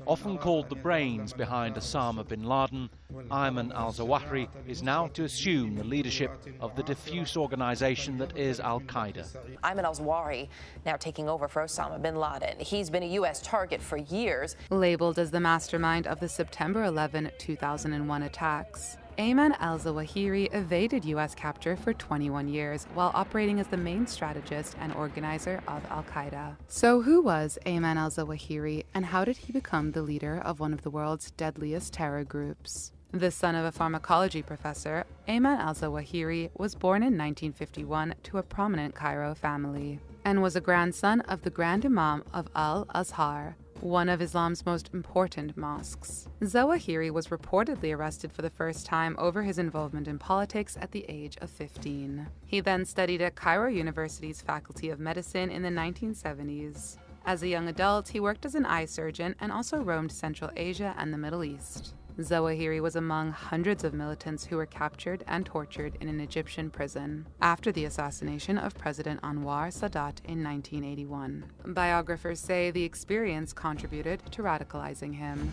Often called the brains behind Osama bin Laden, Ayman al Zawahiri is now to assume the leadership of the diffuse organization that is Al-Qaeda. Ayman al Zawahiri now taking over for Osama bin Laden. He's been a U.S. target for years. Labeled as the mastermind of the September 11, 2001 attacks, Ayman al Zawahiri evaded U.S. capture for 21 years while operating as the main strategist and organizer of Al-Qaeda. So who was Ayman al Zawahiri, and how did he become the leader of one of the world's deadliest terror groups? The son of a pharmacology professor, Ayman al Zawahiri was born in 1951 to a prominent Cairo family and was a grandson of the Grand Imam of Al-Azhar, one of Islam's most important mosques. Zawahiri was reportedly arrested for the first time over his involvement in politics at the age of 15. He then studied at Cairo University's Faculty of Medicine in the 1970s. As a young adult, he worked as an eye surgeon and also roamed Central Asia and the Middle East. Zawahiri was among hundreds of militants who were captured and tortured in an Egyptian prison after the assassination of President Anwar Sadat in 1981. Biographers say the experience contributed to radicalizing him.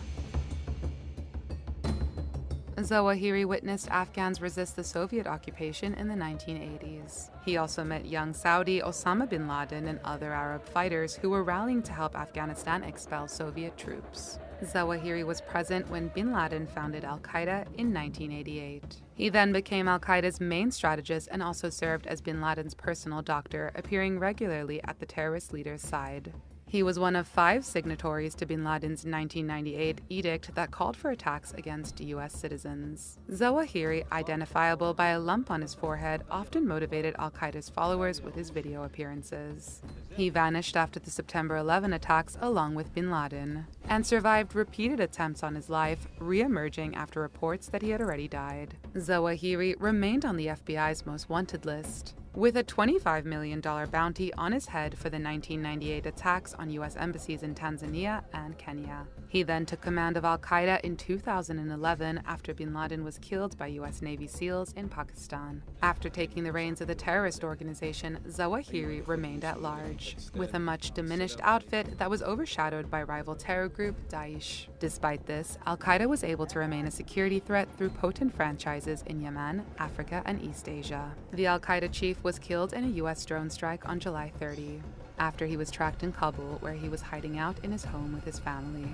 Zawahiri witnessed Afghans resist the Soviet occupation in the 1980s. He also met young Saudi Osama bin Laden and other Arab fighters who were rallying to help Afghanistan expel Soviet troops. Zawahiri was present when bin Laden founded Al-Qaeda in 1988. He then became Al-Qaeda's main strategist and also served as bin Laden's personal doctor, appearing regularly at the terrorist leader's side. He was one of 5 signatories to bin Laden's 1998 edict that called for attacks against U.S. citizens. Zawahiri, identifiable by a lump on his forehead, often motivated Al-Qaeda's followers with his video appearances. He vanished after the September 11 attacks along with bin Laden, and survived repeated attempts on his life, re-emerging after reports that he had already died. Zawahiri remained on the FBI's most wanted list, with a $25 million bounty on his head for the 1998 attacks on U.S. embassies in Tanzania and Kenya. He then took command of Al-Qaeda in 2011 after bin Laden was killed by U.S. Navy SEALs in Pakistan. After taking the reins of the terrorist organization, Zawahiri remained at large, with a much diminished outfit that was overshadowed by rival terror group Daesh. Despite this, Al-Qaeda was able to remain a security threat through potent franchises in Yemen, Africa, and East Asia. The Al-Qaeda chief was killed in a U.S. drone strike on July 30, after he was tracked in Kabul, where he was hiding out in his home with his family.